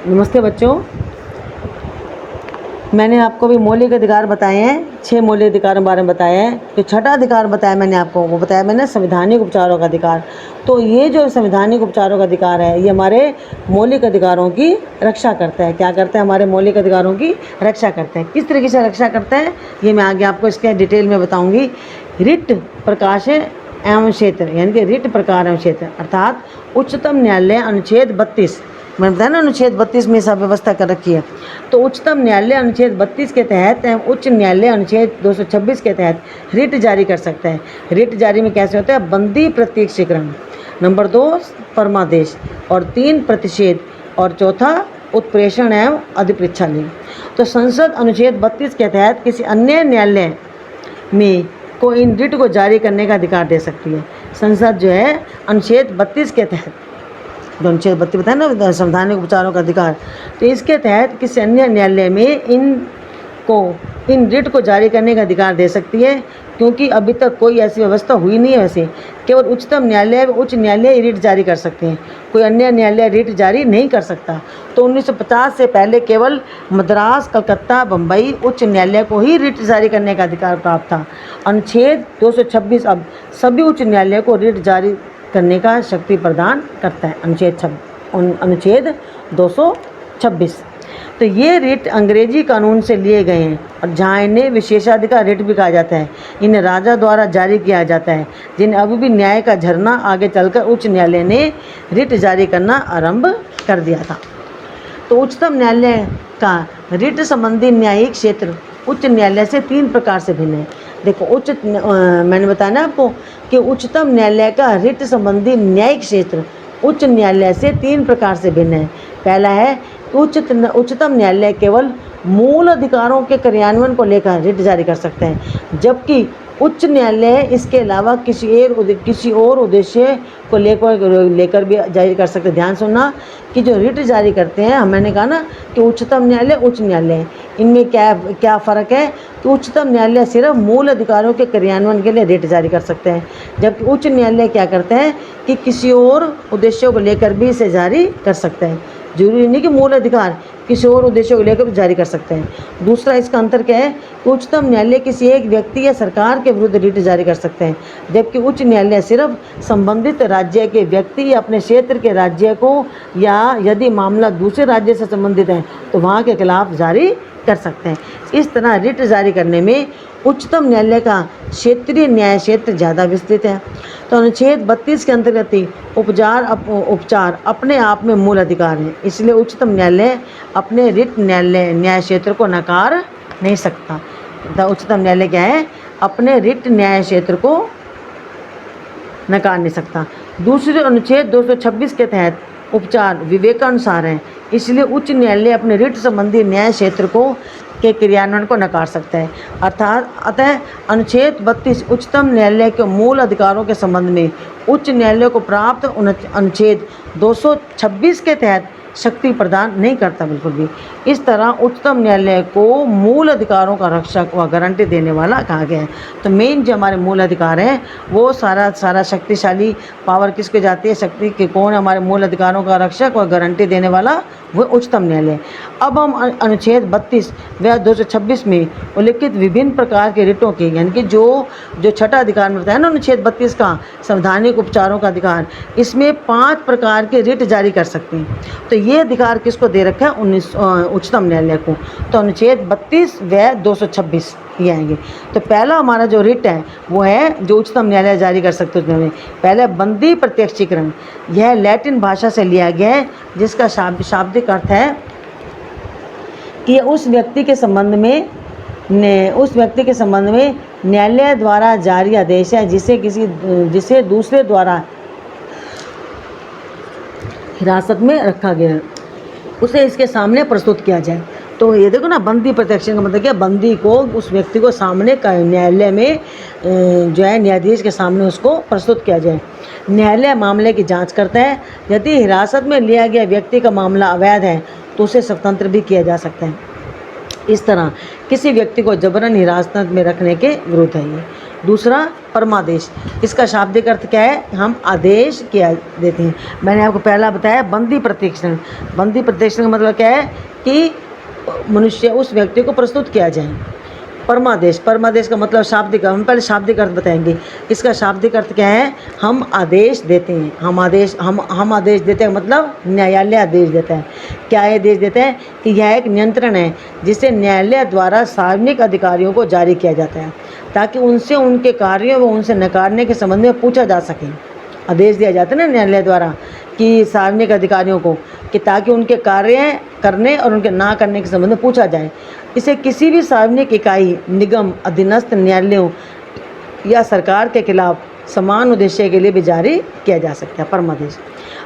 नमस्ते बच्चों, मैंने आपको भी मौलिक अधिकार बताए हैं। 6 मौलिक अधिकारों के बारे में बताया है। जो छठा अधिकार बताया मैंने आपको, वो बताया मैंने संवैधानिक उपचारों का अधिकार। तो ये जो संवैधानिक उपचारों का अधिकार है, ये हमारे मौलिक अधिकारों की रक्षा करता है। क्या करता है? हमारे मौलिक अधिकारों की रक्षा करता है। किस तरीके से रक्षा करता है, ये मैं आगे आपको इसके डिटेल में बताऊँगी। रिट प्रकाश एवं क्षेत्र, यानी कि रिट प्रकार एवं क्षेत्र, अर्थात उच्चतम न्यायालय अनुच्छेद 32, मैंने बताया ना अनुच्छेद 32 में सब व्यवस्था कर रखी है। तो उच्चतम न्यायालय अनुच्छेद 32 के तहत एवं उच्च न्यायालय अनुच्छेद 226 के तहत रिट जारी कर सकता है। रिट जारी में कैसे होता है? बंदी प्रत्यक्षीकरण, नंबर 2 परमादेश, और 3 प्रतिषेध, और चौथा उत्प्रेषण एवं अधिपरीक्षा लेख। तो संसद अनुच्छेद 32 के तहत किसी अन्य न्यायालय में को इन रिट को जारी करने का अधिकार दे सकती है। संसद जो है अनुच्छेद 32 के तहत, जो अनुच्छेद 32 बताया ना संवैधानिक उपचारों का अधिकार, तो इसके तहत किसी अन्य न्यायालय में इन रिट को जारी करने का अधिकार दे सकती है। क्योंकि अभी तक कोई ऐसी व्यवस्था हुई नहीं है। वैसे केवल उच्चतम न्यायालय उच्च न्यायालय रिट जारी कर सकते हैं, कोई अन्य न्यायालय रिट जारी नहीं कर सकता। तो 1950 से पहले केवल मद्रास, कलकत्ता, बम्बई उच्च न्यायालय को ही रिट जारी करने का अधिकार प्राप्त था। अनुच्छेद 226 अब सभी उच्च न्यायालय को रिट जारी करने का शक्ति प्रदान करता है। अनुच्छेद 226। तो ये रिट अंग्रेजी कानून से लिए गए हैं, और जहाँ इन्हें विशेषाधिकार रिट भी कहा जाता है। इन्हें राजा द्वारा जारी किया जाता है, जिन्हें अभी भी न्याय का झरना आगे चलकर उच्च न्यायालय ने रिट जारी करना आरंभ कर दिया था। तो उच्चतम न्यायालय का रिट संबंधी न्यायिक क्षेत्र उच्च न्यायालय से 3 प्रकार से भिन्न है। देखो मैंने बताया ना आपको कि उच्चतम न्यायालय का रिट संबंधी न्यायिक क्षेत्र उच्च न्यायालय से 3 प्रकार से भिन्न है। पहला है उच्चतम न्यायालय केवल मूल अधिकारों के क्रियान्वयन को लेकर रिट जारी कर सकते हैं, जबकि उच्च न्यायालय इसके अलावा किसी और उद्देश्य को लेकर भी जारी कर सकते हैं। ध्यान सुनना कि जो रिट जारी करते हैं, मैंने कहा ना कि उच्चतम न्यायालय उच्च न्यायालय, इनमें क्या फ़र्क है कि उच्चतम न्यायालय सिर्फ मूल अधिकारों के क्रियान्वयन के लिए रिट जारी कर सकते हैं, जबकि उच्च न्यायालय क्या करते हैं कि किसी और उद्देश्यों को लेकर भी इसे जारी कर सकते हैं। जरूरी नहीं कि मूल अधिकार, किसी और उद्देश्यों को लेकर भी जारी कर सकते हैं। दूसरा इसका अंतर क्या है कि उच्चतम न्यायालय किसी एक व्यक्ति या सरकार के विरुद्ध रिट जारी कर सकते हैं, जबकि उच्च न्यायालय सिर्फ संबंधित राज्य के व्यक्ति या अपने क्षेत्र के राज्य को, या यदि मामला दूसरे राज्य से संबंधित है तो वहाँ के खिलाफ जारी कर सकते हैं। इस तरह रिट जारी करने में उच्चतम न्यायालय का क्षेत्रीय न्याय क्षेत्र ज़्यादा विस्तृत है। तो अनुच्छेद 32 के अंतर्गत ही उपचार अपने आप में मूल अधिकार है, इसलिए उच्चतम न्यायालय अपने रिट न्याय क्षेत्र को नकार नहीं सकता। उच्चतम न्यायालय क्या है? अपने रिट न्याय क्षेत्र को नकार नहीं सकता। दूसरे अनुच्छेद 226 के तहत उपचार विवेकानुसार हैं, इसलिए उच्च न्यायालय अपने रिट संबंधी न्याय क्षेत्र के क्रियान्वयन को नकार सकता है। अतः अनुच्छेद 32 उच्चतम न्यायालय के मूल अधिकारों के संबंध में उच्च न्यायालय को प्राप्त अनुच्छेद 226 के तहत शक्ति प्रदान नहीं करता बिल्कुल भी। इस तरह उच्चतम न्यायालय को मूल अधिकारों का रक्षक व गारंटी देने वाला कहा गया है। तो मेन जो हमारे मूल अधिकार हैं, वो सारा शक्तिशाली पावर किसको जाती है? शक्ति के कौन हमारे मूल अधिकारों का रक्षक व गारंटी देने वाला? वो उच्चतम न्यायालय। अब हम अनुच्छेद 32 व 226 में उल्लिखित विभिन्न प्रकार के रिटों के, यानी कि जो छठा अधिकार में बताया ना अनुच्छेद 32 का संवैधानिक उपचारों का अधिकार, इसमें 5 प्रकार के रिट जारी कर सकते हैं। तो ये अधिकार किसको दे रखा है? उच्चतम न्यायालय को। तो अनुच्छेद 32 व 226 ये आएंगे। तो पहला हमारा जो रिट है वो है जो उच्चतम न्यायालय जारी कर सकते हैं। पहले बंदी प्रत्यक्षीकरण, यह लैटिन भाषा से लिया गया है, जिसका शाब्दिक अर्थ है कि उस व्यक्ति के संबंध में न्यायालय द्वारा जारी आदेश है जिसे दूसरे द्वारा हिरासत में रखा गया है, उसे इसके सामने प्रस्तुत किया जाए। तो ये देखो ना, बंदी प्रत्यक्षीकरण का मतलब क्या? बंदी को, उस व्यक्ति को सामने न्यायालय में जो है न्यायाधीश के सामने उसको प्रस्तुत किया जाए। न्यायालय मामले की जांच करता है। यदि हिरासत में लिया गया व्यक्ति का मामला अवैध है तो उसे स्वतंत्र भी किया जा सकता है। इस तरह किसी व्यक्ति को जबरन हिरासत में रखने के विरुद्ध है ये। दूसरा परमादेश, इसका शाब्दिक अर्थ क्या है, हम आदेश किया देते हैं। मैंने आपको पहला बताया बंदी प्रतिक्षण। बंदी प्रतिक्षण का मतलब क्या है कि मनुष्य उस व्यक्ति को प्रस्तुत किया जाए। परमादेश, परमादेश का मतलब शाब्दिक, हम पहले शाब्दिक अर्थ बताएंगे। इसका शाब्दिक अर्थ क्या है, हम आदेश देते हैं। हम आदेश देते हैं मतलब न्यायालय आदेश देता है। क्या आदेश देता है कि यह एक नियंत्रण है जिसे न्यायालय द्वारा सार्वजनिक अधिकारियों को जारी किया जाता है ताकि उनसे उनके कार्यों व उनसे नकारने के संबंध में पूछा जा सके। आदेश दिया जाता है ना न्यायालय द्वारा कि सार्वजनिक अधिकारियों को, कि ताकि उनके कार्य करने और उनके ना करने के संबंध में पूछा जाए। इसे किसी भी सार्वजनिक इकाई, निगम, अधीनस्थ न्यायालयों या सरकार के खिलाफ समान उद्देश्य के लिए भी जारी किया जा सकता है परमादेश।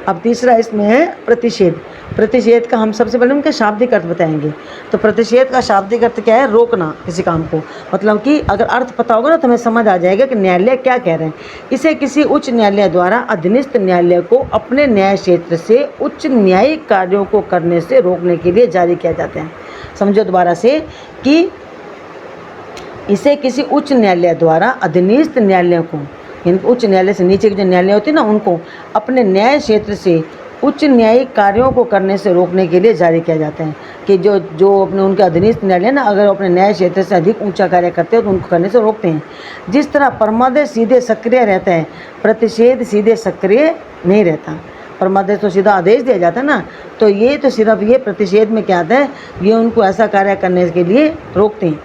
अब तीसरा इसमें है प्रतिषेध। प्रतिषेध का हम सबसे पहले उनका शाब्दिक अर्थ बताएंगे। तो प्रतिषेध का शाब्दिक अर्थ क्या है, रोकना किसी काम को। मतलब कि अगर अर्थ पता होगा ना तो हमें समझ आ जाएगा कि न्यायालय क्या कह रहे हैं। इसे किसी उच्च न्यायालय द्वारा अधीनस्थ न्यायालय को अपने न्याय क्षेत्र से उच्च न्यायिक कार्यों को करने से रोकने के लिए जारी किया जाता है। समझो दोबारा से कि इसे किसी उच्च न्यायालय द्वारा अधीनस्थ न्यायालय को, उच्च न्यायालय से नीचे के जो न्यायालय होते हैं ना, उनको अपने न्याय क्षेत्र से उच्च न्यायिक कार्यों को करने से रोकने के लिए जारी किया जाता है। कि जो अपने उनके अधीनस्थ न्यायालय ना, अगर अपने न्याय क्षेत्र से अधिक ऊंचा कार्य करते हैं तो उनको करने से रोकते हैं। जिस तरह परमादेश सीधे सक्रिय रहता है, प्रतिषेध सीधे सक्रिय नहीं रहता। परमादेश तो सीधा आदेश दिया जाता है ना, तो ये तो सिर्फ ये प्रतिषेध में क्या आता है, ये उनको ऐसा कार्य करने के लिए रोकते हैं,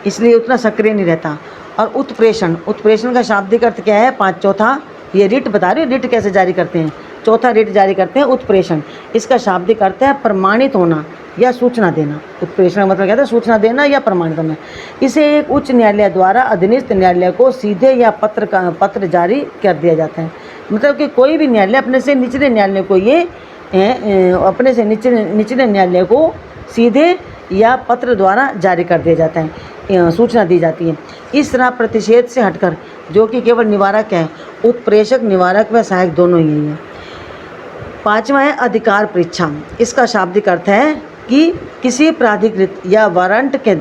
इसलिए उतना सक्रिय नहीं रहता। और उत्प्रेषण, उत्प्रेषण का शाब्दिक अर्थ क्या है, चौथा ये रिट बता रहे हो, रिट कैसे जारी करते हैं, चौथा रिट जारी करते हैं उत्प्रेषण। इसका शाब्दिक अर्थ है प्रमाणित होना या सूचना देना। उत्प्रेषण का मतलब क्या है, सूचना देना या प्रमाणित होना। इसे एक उच्च न्यायालय द्वारा अधीनस्थ न्यायालय को सीधे या पत्र जारी कर दिया जाता है। मतलब कि कोई भी न्यायालय अपने से निचले न्यायालय को अपने से निचले न्यायालय को सीधे या पत्र द्वारा जारी कर दिया जाता है, सूचना दी जाती है। इस तरह प्रतिषेध से हटकर, जो कि केवल निवारक है, उत्प्रेषक निवारक व सहायक दोनों ही है। पांचवा है अधिकार परीक्षा। इसका शाब्दिक अर्थ है कि किसी प्राधिकृत या वारंट के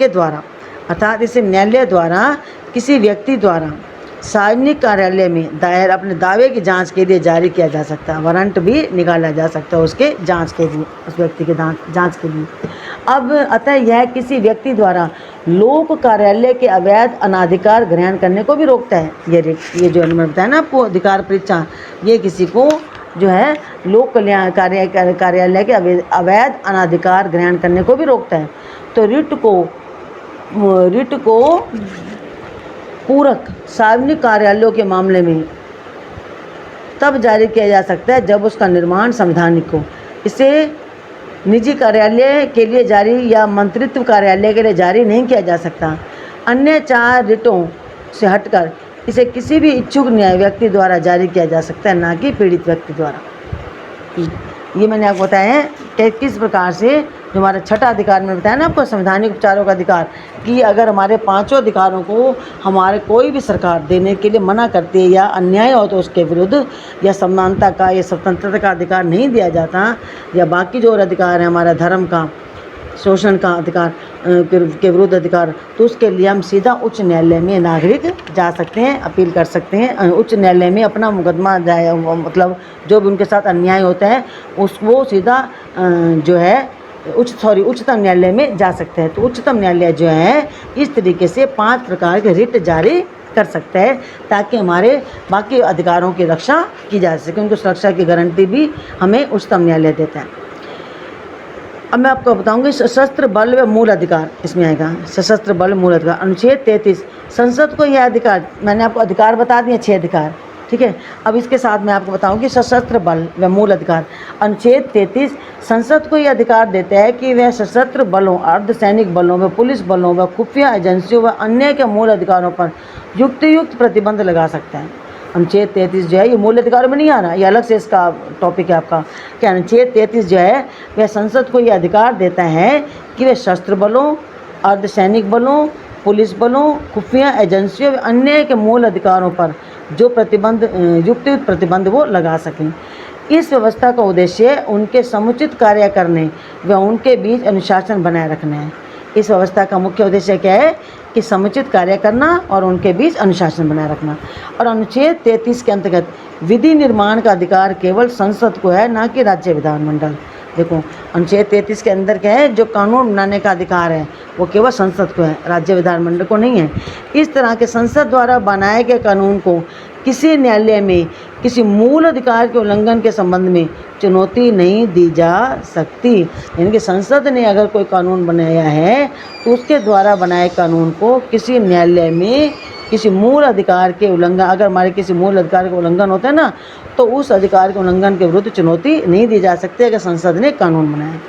द्वारा अर्थात इसे न्यायालय द्वारा किसी व्यक्ति द्वारा सार्वजनिक कार्यालय में दायर अपने दावे की जांच के लिए जारी किया जा सकता है। वारंट भी निकाला जा सकता है उसके जांच के लिए, उस व्यक्ति के जांच के लिए। अब अतः यह किसी व्यक्ति द्वारा लोक कार्यालय के अवैध अनाधिकार ग्रहण करने को भी रोकता है। ये जो मैंने बताया ना आपको, अधिकार परीक्षा, ये किसी को जो है लोक कल्याण कार्यालय के अवैध अनाधिकार ग्रहण करने को भी रोकता है। तो रिट को पूरक सार्वजनिक कार्यालयों के मामले में तब जारी किया जा सकता है जब उसका निर्माण संवैधानिक हो। इसे निजी कार्यालय के लिए जारी या मंत्रित्व कार्यालय के लिए जारी नहीं किया जा सकता। अन्य 4 रिटों से हटकर इसे किसी भी इच्छुक न्याय व्यक्ति द्वारा जारी किया जा सकता है, ना कि पीड़ित व्यक्ति द्वारा। ये मैंने आपको बताया है कि किस प्रकार से जो हमारा छठा अधिकार में बताया ना आपको, संवैधानिक उपचारों का अधिकार, कि अगर हमारे 5 अधिकारों को हमारे कोई भी सरकार देने के लिए मना करती है या अन्याय हो तो उसके विरुद्ध, या समानता का या स्वतंत्रता का अधिकार नहीं दिया जाता, या बाकी जो और अधिकार है हमारा धर्म का, शोषण का अधिकार के विरुद्ध अधिकार, तो उसके लिए हम सीधा उच्च न्यायालय में नागरिक जा सकते हैं, अपील कर सकते हैं, उच्च न्यायालय में अपना मुकदमा जाए, मतलब जो भी उनके साथ अन्याय होता है वो सीधा जो है उच्चतम न्यायालय में जा सकते हैं। तो उच्चतम न्यायालय जो है इस तरीके से 5 प्रकार के रिट जारी कर सकता है ताकि हमारे बाकी अधिकारों की रक्षा की जा सके। उनको सुरक्षा की गारंटी भी हमें उच्चतम न्यायालय देता है। अब मैं आपको बताऊंगी सशस्त्र बल व मूल अधिकार, इसमें आएगा सशस्त्र बल मूल अधिकार। अनुच्छेद 33, संसद को यह अधिकार, मैंने आपको अधिकार बता दिए 6 अधिकार, ठीक है। अब इसके साथ मैं आपको बताऊंगी सशस्त्र बल व मूल अधिकार। अनुच्छेद 33 संसद को यह अधिकार देता है कि वह सशस्त्र बलों, अर्धसैनिक बलों व पुलिस बलों व खुफिया एजेंसियों व अन्य के मूल अधिकारों पर युक्त प्रतिबंध लगा सकता है। अनुच्छेद 33 जो है ये मूल अधिकारों में नहीं आ रहा, ये अलग से इसका टॉपिक है आपका। क्या अनुच्छेद 33 जो है वह संसद को यह अधिकार देता है कि वह शस्त्र बलों, अर्धसैनिक बलों, पुलिस बलों, खुफिया एजेंसियों व अन्य के मूल अधिकारों पर जो युक्त प्रतिबंध वो लगा सकें। इस व्यवस्था का उद्देश्य उनके समुचित कार्य करने व उनके बीच अनुशासन बनाए रखना है। इस व्यवस्था का मुख्य उद्देश्य क्या है कि समुचित कार्य करना और उनके बीच अनुशासन बनाए रखना। और अनुच्छेद 33 के अंतर्गत विधि निर्माण का अधिकार केवल संसद को है, ना कि राज्य विधानमंडल। देखो अनुच्छेद 33 के अंदर क्या है, जो कानून बनाने का अधिकार है वो केवल संसद को है, राज्य विधानमंडल को नहीं है। इस तरह के संसद द्वारा बनाए गए कानून को किसी न्यायालय में किसी मूल अधिकार के उल्लंघन के संबंध में चुनौती नहीं दी जा सकती। यानी कि संसद ने अगर कोई कानून बनाया है तो उसके द्वारा बनाए कानून को किसी न्यायालय में किसी मूल अधिकार के उल्लंघन, अगर हमारे किसी मूल अधिकार का उल्लंघन होता है ना, तो उस अधिकार के उल्लंघन के विरुद्ध चुनौती नहीं दी जा सकती अगर संसद ने कानून बनाया।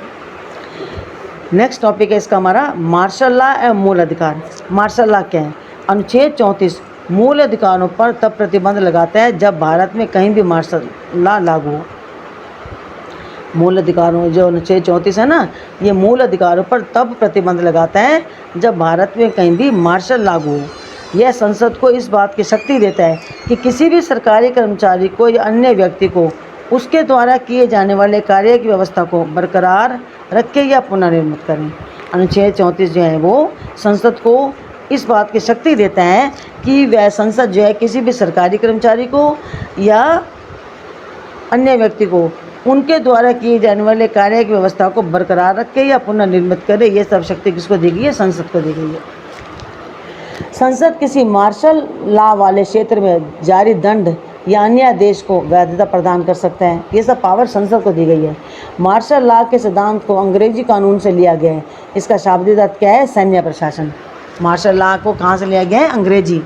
नेक्स्ट टॉपिक है इसका हमारा मार्शल लॉ एवं मूल अधिकार। मार्शल लॉ क्या है? अनुच्छेद 34 मूल अधिकारों पर तब प्रतिबंध लगाता है जब भारत में कहीं भी मार्शल लॉ लागू हो। मूल अधिकारों जो अनुच्छेद 34 है ना, ये मूल अधिकारों पर तब प्रतिबंध लगाता है जब भारत में कहीं भी मार्शल लागू हो। यह संसद को इस बात की शक्ति देता है कि किसी भी सरकारी कर्मचारी को या अन्य व्यक्ति को उसके द्वारा किए जाने वाले कार्य की व्यवस्था को बरकरार रखे या पुनर्निर्मित करें। अनुच्छेद 34 जो है वो संसद को इस बात की शक्ति देता है कि वह संसद जो है किसी भी सरकारी कर्मचारी को या अन्य व्यक्ति को उनके द्वारा किए जाने वाले कार्य की व्यवस्था को बरकरार रखे या पुनर्निर्मित करे। ये सब शक्ति किसको दी गई है? संसद को दी गई है। संसद किसी मार्शल लॉ वाले क्षेत्र में जारी दंड या अन्य आदेश को वैधता प्रदान कर सकता है। ये सब पावर संसद को दी गई है। मार्शल लॉ के सिद्धांत को अंग्रेजी कानून से लिया गया है। इसका शाब्दिक अर्थ क्या है? सैन्य प्रशासन। मार्शल लॉ को कहाँ से लिया गया है? अंग्रेजी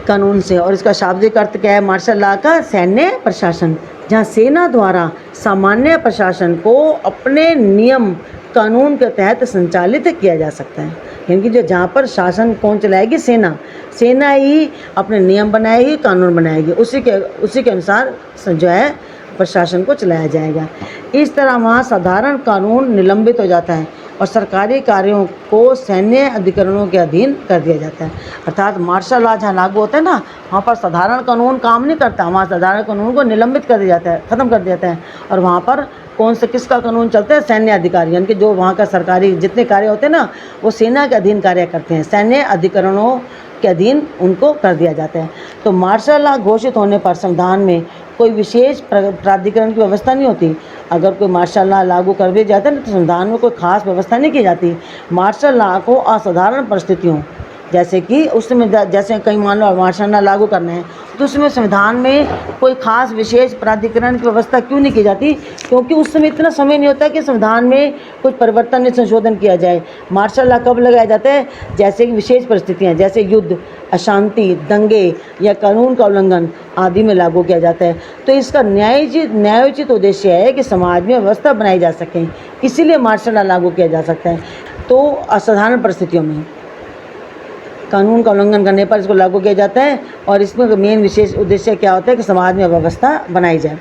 कानून से। और इसका शाब्दिक अर्थ क्या है मार्शल लॉ का? सैन्य प्रशासन, जहाँ सेना द्वारा सामान्य प्रशासन को अपने नियम कानून के तहत संचालित किया जा सकता है। यानी कि जो जहाँ पर शासन कौन चलाएगी? सेना। सेना ही अपने नियम बनाएगी, कानून बनाएगी, उसी के अनुसार जो है प्रशासन को चलाया जाएगा। इस तरह वहाँ साधारण कानून निलंबित हो जाता है और सरकारी कार्यों को सैन्य अधिकरणों के अधीन कर दिया जाता है। अर्थात मार्शल लॉ जहाँ लागू होता है ना, वहाँ पर साधारण कानून काम नहीं करता, वहाँ साधारण कानून को निलंबित कर दिया जाता है, ख़त्म कर दिया जाता है। और वहाँ पर कौन सा किसका कानून चलता है? सैन्य अधिकारी, यानी कि जो वहाँ का सरकारी जितने कार्य होते हैं ना, वो सेना के अधीन कार्य करते हैं, सैन्य अधिकरणों के अधीन उनको कर दिया जाता है। तो मार्शल लॉ घोषित होने पर संविधान में कोई विशेष प्राधिकरण की व्यवस्था नहीं होती। अगर कोई मार्शल लॉ लागू कर दिया जाता है ना, तो संविधान में कोई खास व्यवस्था नहीं की जाती। मार्शल लॉ को असाधारण परिस्थितियों, जैसे कि उस समय जैसे कहीं मान लो मार्शल लॉ लागू करना है, तो उसमें संविधान में कोई खास विशेष प्राधिकरण की व्यवस्था क्यों नहीं की जाती? क्योंकि उस समय इतना समय नहीं होता कि संविधान में कुछ परिवर्तन या संशोधन किया जाए। मार्शल लॉ कब लगाया जाता है? जैसे कि विशेष परिस्थितियाँ, जैसे युद्ध, अशांति, दंगे या कानून का उल्लंघन आदि में लागू किया जाता है। तो इसका न्यायोचित उद्देश्य है कि समाज में व्यवस्था बनाई जा सके, इसीलिए मार्शल लॉ लागू किया जा सकता है। तो असाधारण परिस्थितियों में कानून का उल्लंघन करने पर इसको लागू किया जाता है। और इसमें मेन विशेष उद्देश्य क्या होता है कि समाज में व्यवस्था बनाई जाए।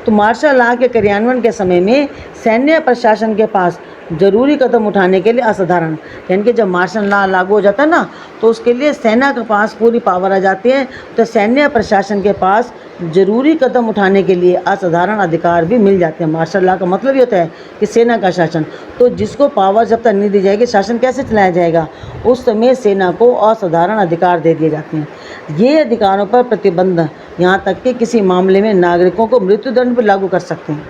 तो मार्शल लॉ के क्रियान्वयन के समय में सैन्य प्रशासन के पास जरूरी कदम उठाने के लिए असाधारण, यानी कि जब मार्शल लॉ लागू हो जाता है ना, तो उसके लिए सेना के पास पूरी पावर आ जाती है। तो सैन्य प्रशासन के पास जरूरी कदम उठाने के लिए असाधारण अधिकार भी मिल जाते हैं। मार्शल लॉ का मतलब ये होता है कि सेना का शासन, तो जिसको पावर जब तक नहीं दी जाएगी, शासन कैसे चलाया जाएगा? उस समय सेना को असाधारण अधिकार दे दिए जाते हैं। ये अधिकारों पर प्रतिबंध यहाँ तक कि किसी मामले में नागरिकों को मृत्युदंड भी लागू कर सकते हैं।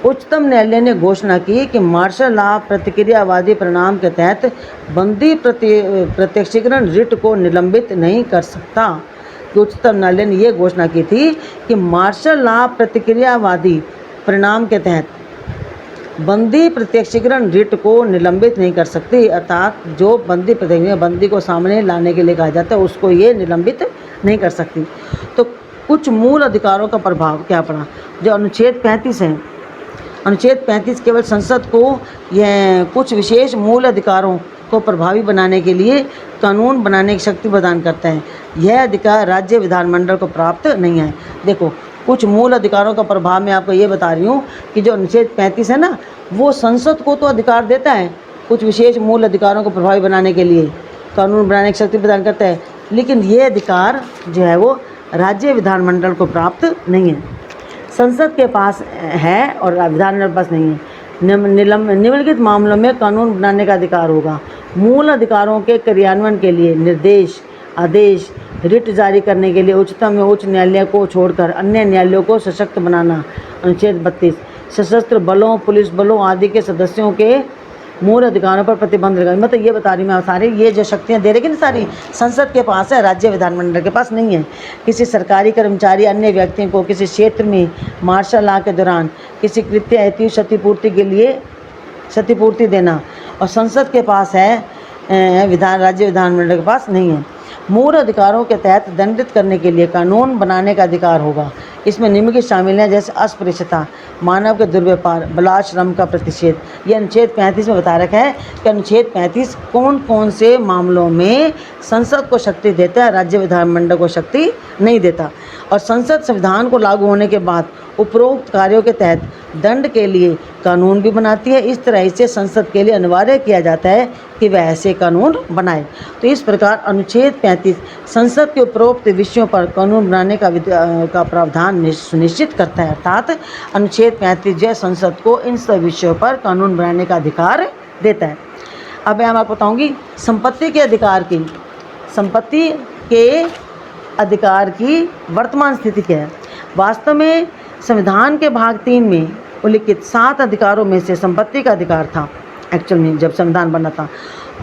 उच्चतम न्यायालय ने घोषणा की कि मार्शल लॉ प्रतिक्रियावादी परिणाम के तहत बंदी प्रत्यक्षीकरण रिट को निलंबित नहीं कर सकता। उच्चतम न्यायालय ने यह घोषणा की थी कि मार्शल लॉ प्रतिक्रियावादी परिणाम के तहत बंदी प्रत्यक्षीकरण रिट को निलंबित नहीं कर सकती। अर्थात जो बंदी को सामने लाने के लिए कहा जाता है, उसको ये निलंबित नहीं कर सकती। तो कुछ मूल अधिकारों का प्रभाव क्या पड़ा? जो अनुच्छेद 35 है, अनुच्छेद 35 केवल संसद को यह कुछ विशेष मूल अधिकारों को प्रभावी बनाने के लिए कानून बनाने की शक्ति प्रदान करता है। यह अधिकार राज्य विधानमंडल को प्राप्त नहीं है। देखो, कुछ मूल अधिकारों का प्रभाव मैं आपको ये बता रही हूँ कि जो अनुच्छेद 35 है ना, वो संसद को तो अधिकार देता है कुछ विशेष मूल अधिकारों को प्रभावी बनाने के लिए, कानून बनाने की शक्ति प्रदान करता है, लेकिन ये अधिकार जो है वो राज्य विधानमंडल को प्राप्त नहीं है। संसद के पास है और विधानमंडल के पास नहीं है। निम्नलिखित मामलों में कानून बनाने का अधिकार होगा। मूल अधिकारों के क्रियान्वयन के लिए निर्देश, आदेश, रिट जारी करने के लिए उच्चतम एवं उच्च न्यायालय को छोड़कर अन्य न्यायालयों को सशक्त बनाना। अनुच्छेद 32 सशस्त्र बलों, पुलिस बलों आदि के सदस्यों के मूल अधिकारों पर प्रतिबंध लगा। मतलब ये बता रही मैं सारे ये जो शक्तियाँ दे रही ना सारी संसद के पास है, राज्य विधानमंडल के पास नहीं है। किसी सरकारी कर्मचारी अन्य व्यक्तियों को किसी क्षेत्र में मार्शल लॉ के दौरान किसी कृत्य हेतु क्षतिपूर्ति के लिए क्षतिपूर्ति देना और संसद के पास है, राज्य विधानमंडल के पास नहीं है। मूल अधिकारों के तहत दंडित करने के लिए कानून बनाने का अधिकार होगा। इसमें निम्नलिखित शामिल हैं जैसे अस्पृश्यता, मानव के दुर्व्यापार, बालाश्रम का प्रतिषेध। ये अनुच्छेद 35 में बता रखा है कि अनुच्छेद 35 कौन कौन से मामलों में संसद को शक्ति देता है, राज्य विधानमंडल को शक्ति नहीं देता। और संसद संविधान को लागू होने के बाद उपरोक्त कार्यों के तहत दंड के लिए कानून भी बनाती है। इस तरह से संसद के लिए अनिवार्य किया जाता है कि वह ऐसे कानून बनाए। तो इस प्रकार अनुच्छेद 35 संसद के उपरोक्त विषयों पर कानून बनाने का प्रावधान सुनिश्चित करता है। अर्थात अनुच्छेद 35 जो संसद को इन सब विषयों पर कानून बनाने का अधिकार देता है। अब मैं आपको बताऊंगी संपत्ति के अधिकार की वर्तमान स्थिति क्या है। वास्तव में संविधान के भाग 3 में उल्लिखित 7 अधिकारों में से संपत्ति का अधिकार था। एक्चुअल में जब संविधान बना था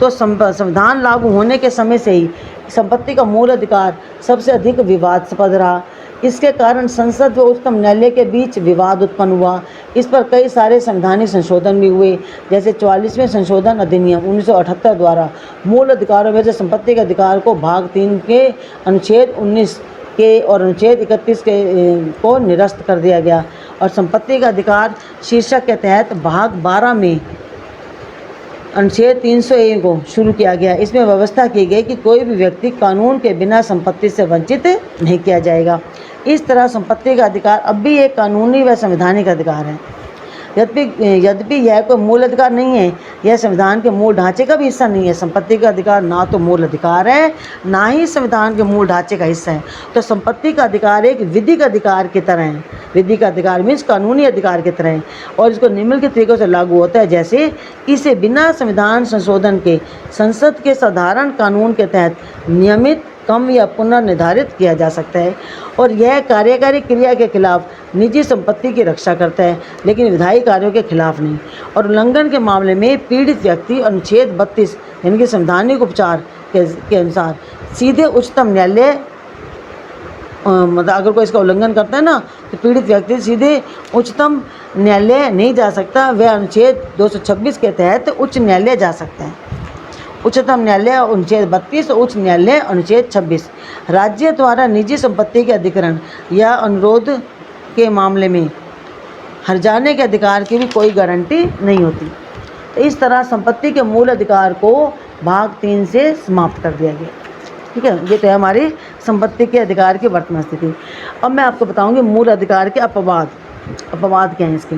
तो संविधान लागू होने के समय से ही संपत्ति का मूल अधिकार सबसे अधिक विवादास्पद रहा। इसके कारण संसद व उच्चतम न्यायालय के बीच विवाद उत्पन्न हुआ। इस पर कई सारे संवैधानिक संशोधन भी हुए, जैसे 44वें संशोधन अधिनियम 1978 द्वारा मूल अधिकारों में से संपत्ति के अधिकार को भाग 3 के अनुच्छेद 19 के और अनुच्छेद 31 को निरस्त कर दिया गया और संपत्ति का अधिकार शीर्षक के तहत भाग 12 में अनुच्छेद 301 को शुरू किया गया। इसमें व्यवस्था की गई कि कोई भी व्यक्ति कानून के बिना संपत्ति से वंचित नहीं किया जाएगा। इस तरह संपत्ति का अधिकार अब भी एक कानूनी व संवैधानिक अधिकार है। यद्यपि यह कोई मूल अधिकार नहीं है, यह संविधान के मूल ढांचे का भी हिस्सा नहीं है। संपत्ति का अधिकार ना तो मूल अधिकार है, ना ही संविधान के मूल ढांचे का हिस्सा है। तो संपत्ति का अधिकार एक विधिक अधिकार की तरह है। विधिक अधिकार मीन्स कानूनी अधिकार की तरह है और इसको निम्नलिखित तरीकों से लागू होता है, जैसे इसे बिना संविधान संशोधन के संसद के साधारण कानून के तहत नियमित, कम या पुनर्निर्धारित किया जा सकता है और यह कार्यकारी क्रिया के खिलाफ निजी संपत्ति की रक्षा करता है, लेकिन विधायी कार्यों के खिलाफ नहीं। और उल्लंघन के मामले में पीड़ित व्यक्ति अनुच्छेद 32 यानी कि संवैधानिक उपचार के अनुसार सीधे उच्चतम न्यायालय मतलब अगर कोई इसका उल्लंघन करता है ना तो पीड़ित व्यक्ति सीधे उच्चतम न्यायालय नहीं जा सकता, वह अनुच्छेद 226 के तहत उच्च न्यायालय जा सकता है। उच्चतम न्यायालय अनुच्छेद 32 और उच्च न्यायालय अनुच्छेद 26। राज्य द्वारा निजी संपत्ति के अधिग्रहण या अनुरोध के मामले में हर्जाने के अधिकार की भी कोई गारंटी नहीं होती। तो इस तरह संपत्ति के मूल अधिकार को भाग 3 से समाप्त कर दिया गया। ठीक है, ये तो है हमारी संपत्ति के अधिकार की वर्तमान स्थिति। अब मैं आपको बताऊंगी मूल अधिकार के अपवाद क्या हैं इसके।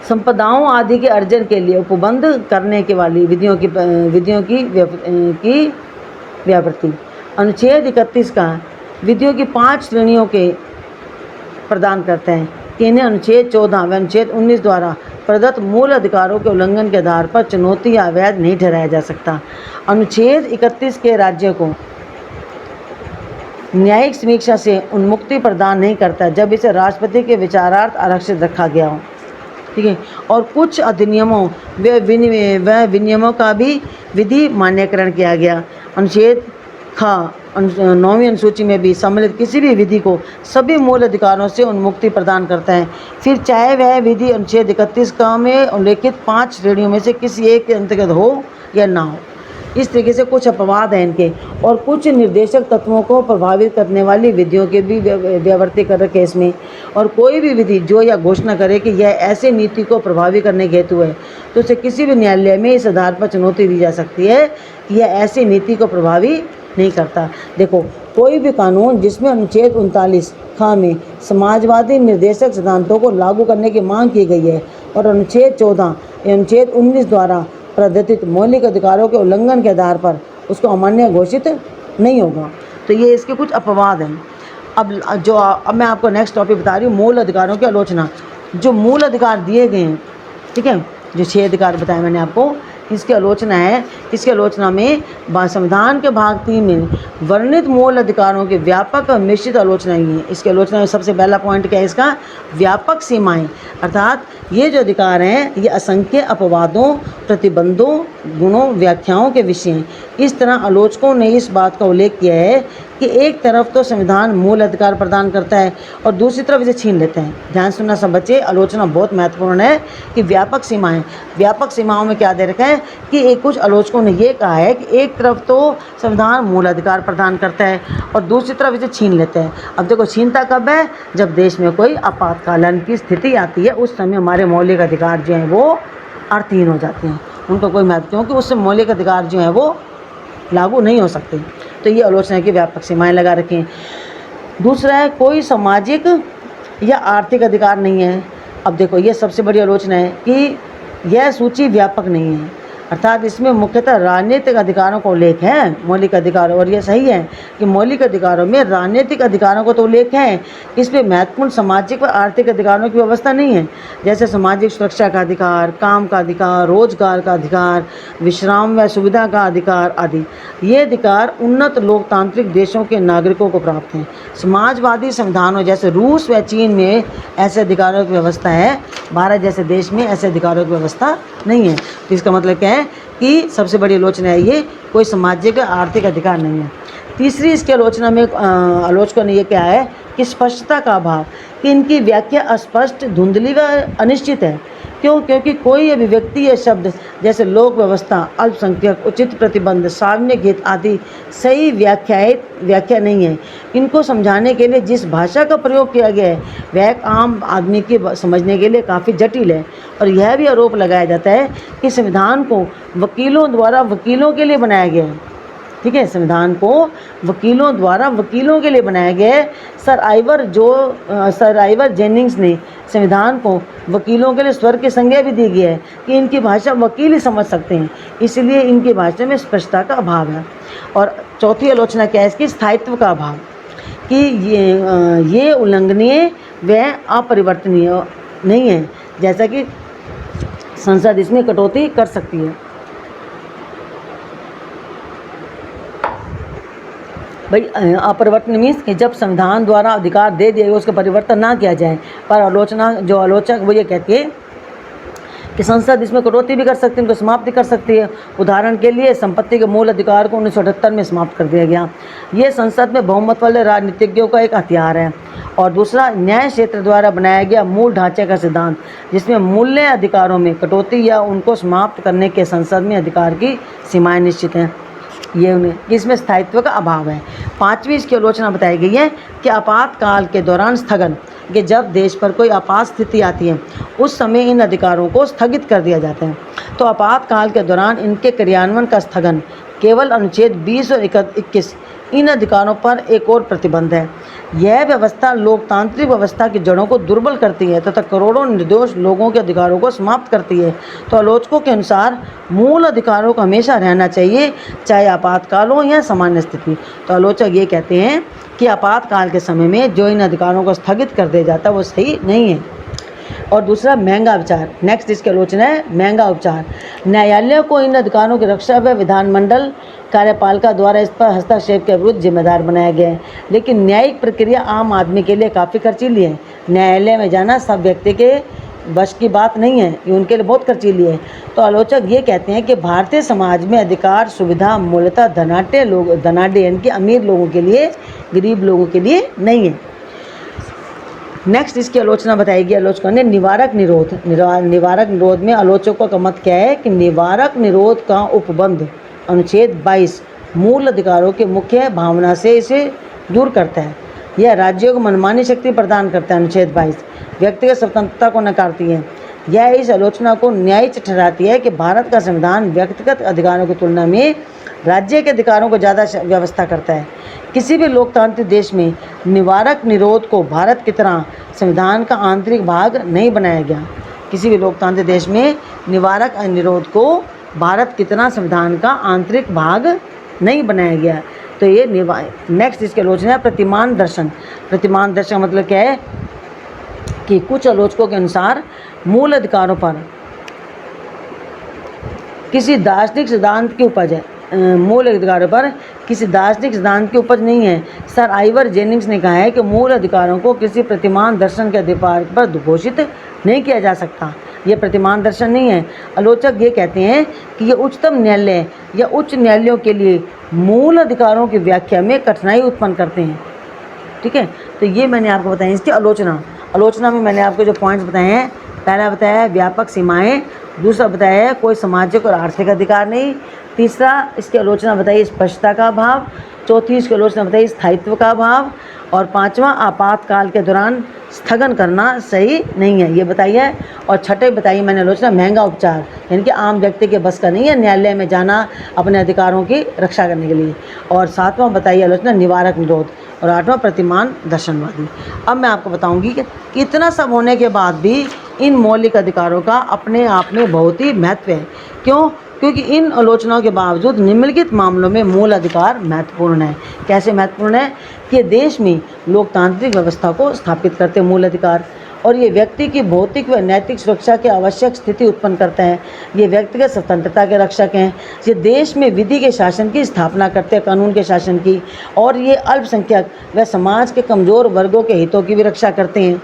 संपदाओं आदि के अर्जन के लिए उपबंध करने के वाली विधियों की व्यावृत्ति। अनुच्छेद 31 का विधियों की 5 श्रेणियों के प्रदान करते हैं कि इन्हें अनुच्छेद 14 व अनुच्छेद 19 द्वारा प्रदत्त मूल अधिकारों के उल्लंघन के आधार पर चुनौती या अवैध नहीं ठहराया जा सकता। अनुच्छेद 31 के राज्य को न्यायिक समीक्षा से उन्मुक्ति प्रदान नहीं करता जब इसे राष्ट्रपति के विचारार्थ आरक्षित रखा गया हो। ठीक है, और कुछ अधिनियमों व विनियमों का भी विधि मान्यकरण किया गया। अनुच्छेद 9वीं अनुसूची में भी सम्मिलित किसी भी विधि को सभी मूल अधिकारों से उन्मुक्ति प्रदान करता है, फिर चाहे वह विधि अनुच्छेद 31 का में उल्लेखित 5 श्रेणियों में से किसी एक के अंतर्गत हो या ना हो। इस तरीके से कुछ अपवाद हैं इनके, और कुछ निर्देशक तत्वों को प्रभावित करने वाली विधियों के भी व्यावृत्ति कर रखे इसमें। और कोई भी विधि जो यह घोषणा करे कि यह ऐसे नीति को प्रभावित करने के हेतु है तो उसे किसी भी न्यायालय में इस आधार पर चुनौती दी जा सकती है कि यह ऐसी नीति को प्रभावित नहीं करता। देखो, कोई भी कानून जिसमें अनुच्छेद 39 में समाजवादी निर्देशक सिद्धांतों को लागू करने की मांग की गई है और अनुच्छेद 14 या अनुच्छेद 19 द्वारा प्रदत्त मौलिक अधिकारों के उल्लंघन के आधार पर उसको अमान्य घोषित नहीं होगा। तो ये इसके कुछ अपवाद हैं। अब मैं आपको नेक्स्ट टॉपिक बता रही हूँ, मूल अधिकारों की आलोचना। जो मूल अधिकार दिए गए हैं, ठीक है, जो 6 अधिकार बताए मैंने आपको, इसकी आलोचना है। इसकी आलोचना में संविधान के भाग 3 में वर्णित मूल अधिकारों की व्यापक और निश्चित आलोचना ही है। इसकी आलोचना में सबसे पहला पॉइंट क्या है इसका? व्यापक सीमाएं, अर्थात ये जो अधिकार हैं ये असंख्य अपवादों, प्रतिबंधों, गुणों, व्याख्याओं के विषय हैं। इस तरह आलोचकों ने इस बात का उल्लेख किया है कि एक तरफ तो संविधान मूल अधिकार प्रदान करता है और दूसरी तरफ इसे छीन लेता है। ध्यान सुनना सब बच्चे, आलोचना बहुत महत्वपूर्ण है कि व्यापक सीमाएं, व्यापक सीमाओं में क्या दे रखा है कि कुछ आलोचकों ने ये कहा है कि एक तरफ तो संविधान मूल अधिकार प्रदान करता है और दूसरी तरफ इसे छीन लेता है। अब देखो छीनता कब है? जब देश में कोई आपातकालीन की स्थिति आती है, उस समय हमारे मौलिक अधिकार जो हैं वो अर्थहीन हो जाते हैं, उनको कोई महत्व, क्योंकि उससे मौलिक अधिकार जो हैं वो लागू नहीं हो सकते। तो ये आलोचना की व्यापक सीमाएं लगा रखें। दूसरा है कोई सामाजिक या आर्थिक अधिकार नहीं है। अब देखो ये सबसे बड़ी आलोचना है कि यह सूची व्यापक नहीं है, अर्थात इसमें मुख्यतः राजनीतिक अधिकारों का उल्लेख है, मौलिक अधिकारों, और यह सही है कि मौलिक अधिकारों में राजनीतिक अधिकारों का तो उल्लेख है, इसमें महत्वपूर्ण सामाजिक व आर्थिक अधिकारों की व्यवस्था नहीं है, जैसे सामाजिक सुरक्षा का अधिकार, काम का अधिकार, रोजगार का अधिकार, विश्राम व सुविधा का अधिकार आदि। ये अधिकार उन्नत लोकतांत्रिक देशों के नागरिकों को प्राप्त हैं। समाजवादी संविधानों जैसे रूस व चीन में ऐसे अधिकारों की व्यवस्था है, भारत जैसे देश में ऐसे अधिकारों की व्यवस्था नहीं है। तो इसका मतलब क्या है कि सबसे बड़ी आलोचना है ये कोई सामाजिक आर्थिक अधिकार नहीं है। तीसरी इसकी आलोचना में आलोचकों ने ये कहा है कि स्पष्टता का अभाव, कि इनकी व्याख्या अस्पष्ट, धुंधली व अनिश्चित है। क्यों? क्योंकि कोई अभिव्यक्ति या शब्द जैसे लोक व्यवस्था, अल्पसंख्यक, उचित प्रतिबंध, सार्वजनिक हित आदि सही व्याख्या नहीं है। इनको समझाने के लिए जिस भाषा का प्रयोग किया गया है वह आम आदमी के समझने के लिए काफ़ी जटिल है। और यह भी आरोप लगाया जाता है कि संविधान को वकीलों द्वारा वकीलों के लिए बनाया गया है। ठीक है, संविधान को वकीलों द्वारा वकीलों के लिए बनाया गया है। सर आइवर जेनिंग्स ने संविधान को वकीलों के लिए स्वर की संज्ञा भी दी गई है कि इनकी भाषा वकील ही समझ सकते हैं, इसलिए इनकी भाषा में स्पष्टता का अभाव है। और चौथी आलोचना क्या है इसकी? स्थायित्व का अभाव, कि ये उल्लंघनीय व अपरिवर्तनीय नहीं है, जैसा कि संसद इसमें कटौती कर सकती है। भाई अपरिवर्तन मीन्स कि जब संविधान द्वारा अधिकार दे दिए उसका परिवर्तन ना किया जाए। पर आलोचक वो ये कहती है कि संसद इसमें कटौती भी कर सकती है, उनको समाप्त कर सकती है। उदाहरण के लिए संपत्ति के मूल अधिकार को 1978 में समाप्त कर दिया गया। ये संसद में बहुमत वाले राजनीतिज्ञों का एक हथियार है। और दूसरा, न्याय क्षेत्र द्वारा बनाया गया मूल ढांचे का सिद्धांत, जिसमें मूल्य अधिकारों में कटौती या उनको समाप्त करने के संसद में अधिकार की सीमाएँ निश्चित हैं। ये उन्हें इसमें स्थायित्व का अभाव है। पांचवी इसकी आलोचना बताई गई है कि आपातकाल के दौरान स्थगन, कि जब देश पर कोई आपात स्थिति आती है उस समय इन अधिकारों को स्थगित कर दिया जाता है। तो आपातकाल के दौरान इनके क्रियान्वयन का स्थगन केवल अनुच्छेद 20 और 21 इन अधिकारों पर एक और प्रतिबंध है। यह व्यवस्था लोकतांत्रिक व्यवस्था की जड़ों को दुर्बल करती है तथा करोड़ों निर्दोष लोगों के अधिकारों को समाप्त करती है। तो आलोचकों के अनुसार मूल अधिकारों को हमेशा रहना चाहिए, चाहे आपातकाल हो या सामान्य स्थिति। तो आलोचक ये कहते हैं कि आपातकाल के समय में जो इन अधिकारों को स्थगित कर दिया जाता है वो सही नहीं है। और दूसरा, महंगा उपचार। नेक्स्ट इसकी आलोचना है महंगा उपचार। न्यायालय को इन अधिकारों की रक्षा व विधानमंडल कार्यपालिका द्वारा इस पर हस्तक्षेप के विरुद्ध जिम्मेदार बनाया गया है, लेकिन न्यायिक प्रक्रिया आम आदमी के लिए काफ़ी खर्चीली है। न्यायालय में जाना सब व्यक्ति के बस की बात नहीं है, ये उनके लिए बहुत खर्चीली है। तो आलोचक ये कहते हैं कि भारतीय समाज में अधिकार सुविधा मूलतः धनाढ़ यानी कि अमीर लोगों के लिए, गरीब लोगों के लिए नहीं है। नेक्स्ट इसकी आलोचना बताएगी आलोचकों ने निवारक निरोध। निवारक निरोध में आलोचकों का मत क्या है कि निवारक निरोध का उपबंध अनुच्छेद 22 मूल अधिकारों के मुख्य भावना से इसे दूर करता है। यह राज्यों को मनमानी शक्ति प्रदान करता है। अनुच्छेद 22 व्यक्तिगत स्वतंत्रता को नकारती है। यह इस आलोचना को न्यायिक ठहराती है कि भारत का संविधान व्यक्तिगत अधिकारों की तुलना में राज्य के अधिकारों को ज़्यादा व्यवस्था करता है। किसी भी लोकतांत्रिक देश में निवारक निरोध को भारत की तरह संविधान का आंतरिक भाग नहीं बनाया गया। किसी भी लोकतांत्रिक देश में निवारक निरोध को भारत की तरह संविधान का आंतरिक भाग नहीं बनाया गया। तो ये नेक्स्ट इसकी आलोचना है प्रतिमान दर्शन। प्रतिमान दर्शन का मतलब क्या है कि कुछ आलोचकों के अनुसार मूल अधिकारों पर किसी दार्शनिक सिद्धांत की उपज है, मूल अधिकारों पर किसी दार्शनिक सिद्धांत की उपज नहीं है। सर आइवर जेनिंग्स ने कहा है कि मूल अधिकारों को किसी प्रतिमान दर्शन के अधिकार पर घोषित नहीं किया जा सकता। ये प्रतिमान दर्शन नहीं है। आलोचक ये कहते हैं कि ये उच्चतम न्यायालय या उच्च न्यायालयों के लिए मूल अधिकारों की व्याख्या में कठिनाई उत्पन्न करते हैं। ठीक है, तो ये मैंने आपको बताया। इसकी आलोचना में मैंने आपको जो पॉइंट्स बताए हैं, पहला बताया है व्यापक सीमाएं, दूसरा बताया है कोई सामाजिक और आर्थिक अधिकार नहीं, तीसरा इसकी आलोचना बताइए स्पष्टता का अभाव, चौथी इसकी आलोचना बताइए स्थायित्व का अभाव, और पांचवा आपातकाल के दौरान स्थगन करना सही नहीं है, ये बताइए। और छठे बताइए मैंने आलोचना महंगा उपचार, यानी कि आम व्यक्ति के बस का नहीं है न्यायालय में जाना अपने अधिकारों की रक्षा करने के लिए। और सातवां बताइए आलोचना निवारक निरोध, और आठवां प्रतिमान दर्शनवादी। अब मैं आपको बताऊंगी कि इतना सब होने के बाद भी इन मौलिक अधिकारों का अपने आप में बहुत ही महत्व है। क्यों? क्योंकि इन आलोचनाओं के बावजूद निम्नलिखित मामलों में मूल अधिकार महत्वपूर्ण है। कैसे महत्वपूर्ण है? कि देश में लोकतांत्रिक व्यवस्था को स्थापित करते मूल अधिकार, और ये व्यक्ति की भौतिक व नैतिक सुरक्षा की आवश्यक स्थिति उत्पन्न करते हैं। ये व्यक्तिगत स्वतंत्रता के रक्षक हैं। ये देश में विधि के शासन की स्थापना करते हैं, कानून के शासन की, और ये अल्पसंख्यक व समाज के कमज़ोर वर्गों के हितों की भी रक्षा करते हैं।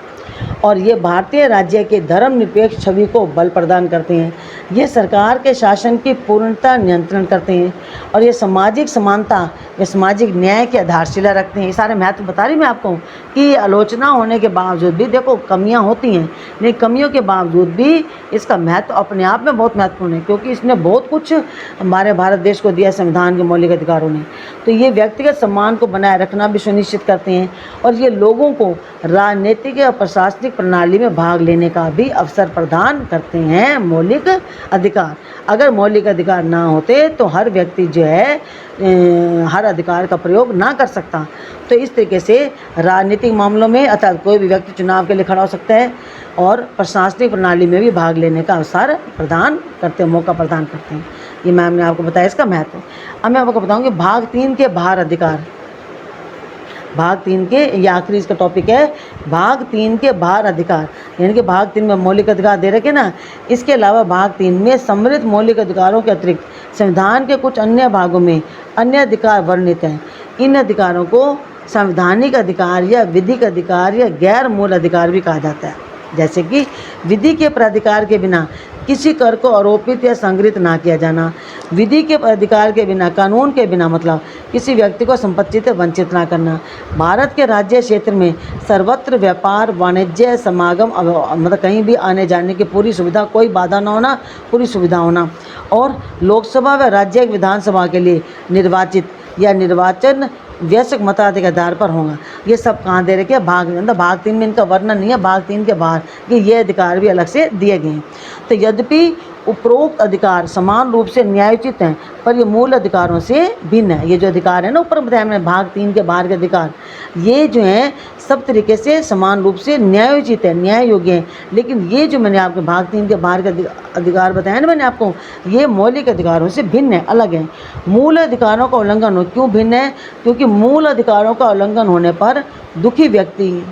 और ये भारतीय राज्य के धर्मनिरपेक्ष छवि को बल प्रदान करते हैं। ये सरकार के शासन की पूर्णता नियंत्रण करते हैं, और ये सामाजिक समानता व सामाजिक न्याय की आधारशिला रखते हैं। ये सारे महत्व बता रही मैं आपको कि आलोचना होने के बावजूद भी देखो कमियां होती हैं, लेकिन कमियों के बावजूद भी इसका महत्व अपने आप में बहुत महत्वपूर्ण है, क्योंकि इसने बहुत कुछ हमारे भारत देश को दिया संविधान के मौलिक अधिकारों ने। तो ये व्यक्तिगत सम्मान को बनाए रखना भी सुनिश्चित करते हैं, और ये लोगों को राजनीतिक या प्रशासनिक प्रणाली में भाग लेने का भी अवसर प्रदान करते हैं मौलिक अधिकार। अगर मौलिक अधिकार ना होते तो हर व्यक्ति जो है हर अधिकार का प्रयोग ना कर सकता। तो इस तरीके से राजनीतिक मामलों में अर्थात कोई भी व्यक्ति चुनाव के लिए खड़ा हो सकता है, और प्रशासनिक प्रणाली में भी भाग लेने का अवसर प्रदान करते हैं, मौका प्रदान करते हैं। ये मैम ने आपको बताया इसका महत्व। अब मैं आपको बताऊँगी भाग 3 के बाहर अधिकार। भाग 3 के, ये आखिरी इसका टॉपिक है, भाग 3 के बाहर अधिकार, यानी कि भाग 3 में मौलिक अधिकार दे रखे ना, इसके अलावा भाग 3 में सम्मिलित मौलिक अधिकारों के अतिरिक्त संविधान के कुछ अन्य भागों में अन्य अधिकार वर्णित हैं। इन अधिकारों को संवैधानिक अधिकार या विधिक अधिकार या गैर मूल अधिकार भी कहा जाता है। जैसे कि विधि के प्राधिकार के बिना किसी कर को आरोपित या संग्रहित ना किया जाना, विधि के अधिकार के बिना, कानून के बिना मतलब किसी व्यक्ति को संपत्ति से वंचित ना करना, भारत के राज्य क्षेत्र में सर्वत्र व्यापार वाणिज्य समागम मतलब कहीं भी आने जाने की पूरी सुविधा, कोई बाधा ना होना, पूरी सुविधा होना, और लोकसभा व राज्य विधानसभा के लिए निर्वाचित या निर्वाचन वयस्क मताधिकार के आधार पर होगा। ये सब कहाँ दे रखे? भाग अंदर। भाग 3 में इनका वर्णन नहीं है, भाग 3 के बाहर ये अधिकार भी अलग से दिए गए हैं। तो यद्यपि उपरोक्त अधिकार समान रूप से न्यायोचित हैं, पर ये मूल अधिकारों से भिन्न है। ये जो अधिकार है ना ऊपर बताया मैंने भाग 3 के बाहर के अधिकार, ये जो हैं सब तरीके से समान रूप से न्यायोचित है, न्याय योग्य है। लेकिन ये जो मैंने आपके भाग 3 के बाहर के अधिकार बताया ना मैंने आपको, ये मौलिक अधिकारों से भिन्न है, अलग है। मूल अधिकारों का उल्लंघन हो, क्यों भिन्न है? क्योंकि मूल अधिकारों का उल्लंघन होने पर दुखी व्यक्ति,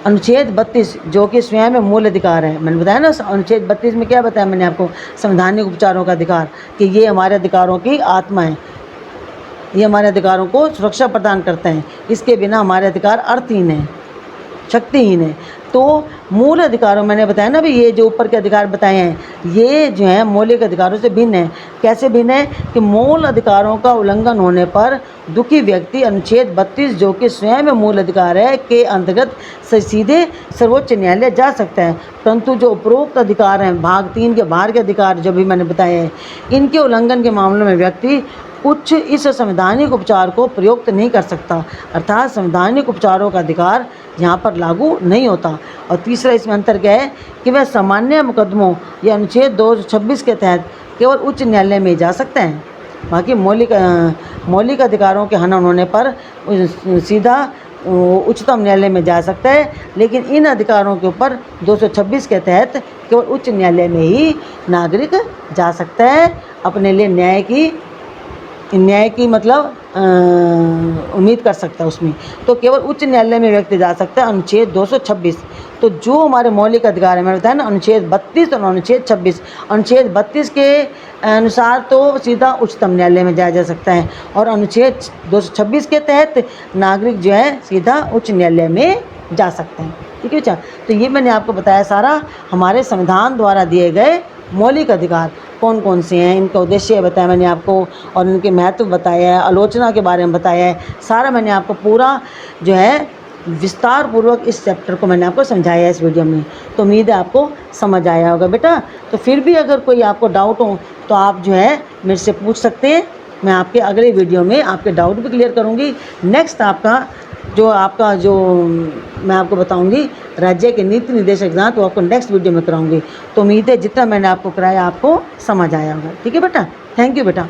अनुच्छेद 32 जो कि स्वयं में मूल अधिकार है, मैंने बताया ना अनुच्छेद 32 में क्या बताया मैंने आपको, संवैधानिक उपचारों का अधिकार, कि ये हमारे अधिकारों की आत्मा है, ये हमारे अधिकारों को सुरक्षा प्रदान करते हैं, इसके बिना हमारे अधिकार अर्थहीन है, शक्तिहीन है। तो मूल अधिकारों मैंने बताया ना भी, ये जो ऊपर के अधिकार बताए हैं ये जो है मौलिक अधिकारों से भिन्न है। कैसे भिन्न है? कि मूल अधिकारों का उल्लंघन होने पर दुखी व्यक्ति अनुच्छेद 32 जो कि स्वयं में मूल अधिकार है के अंतर्गत सीधे सर्वोच्च न्यायालय जा सकता है। परंतु जो उपरोक्त अधिकार हैं भाग 3 के बाहर के अधिकार जो भी मैंने बताए हैं, इनके उल्लंघन के मामलों में व्यक्ति कुछ इस संवैधानिक उपचार को प्रयुक्त नहीं कर सकता, अर्थात संवैधानिक उपचारों का अधिकार यहाँ पर लागू नहीं होता। और तीसरा इसमें अंतर क्या है कि वह सामान्य मुकदमों या अनुच्छेद 226 के तहत केवल उच्च न्यायालय में जा सकते हैं। बाकी मौलिक अधिकारों के हनन होने पर सीधा उच्चतम न्यायालय में जा सकता है, लेकिन इन अधिकारों के ऊपर 226 के तहत केवल उच्च न्यायालय में ही नागरिक जा सकता है अपने लिए न्याय की न्याय की मतलब उम्मीद कर सकता है उसमें, तो केवल उच्च न्यायालय में व्यक्ति जा सकता है। अनुच्छेद 226। तो जो हमारे मौलिक अधिकार है, मैंने बताया ना, अनुच्छेद 32 और अनुच्छेद 26। अनुच्छेद 32 के अनुसार तो सीधा उच्चतम न्यायालय में जाया जा सकता है, और अनुच्छेद 226 के तहत नागरिक जो है सीधा उच्च न्यायालय में जा सकते हैं। ठीक है बच्चा, तो ये मैंने आपको बताया सारा हमारे संविधान द्वारा दिए गए मौलिक अधिकार कौन कौन से हैं, इनका उद्देश्य बताया मैंने आपको, और इनके महत्व बताया है, आलोचना के बारे में बताया है, सारा मैंने आपको पूरा जो है विस्तार पूर्वक इस चैप्टर को मैंने आपको समझाया है इस वीडियो में। तो उम्मीद है आपको समझ आया होगा बेटा। तो फिर भी अगर कोई आपको डाउट हो तो आप जो है मेरे से पूछ सकते हैं, मैं आपके अगले वीडियो में आपके डाउट भी क्लियर करूँगी। नेक्स्ट आपका जो मैं आपको बताऊंगी राज्य के नीति निर्देशक एग्जाम, तो आपको नेक्स्ट वीडियो में कराऊंगी। तो उम्मीद है जितना मैंने आपको कराया आपको समझ आया होगा। ठीक है बेटा, थैंक यू बेटा।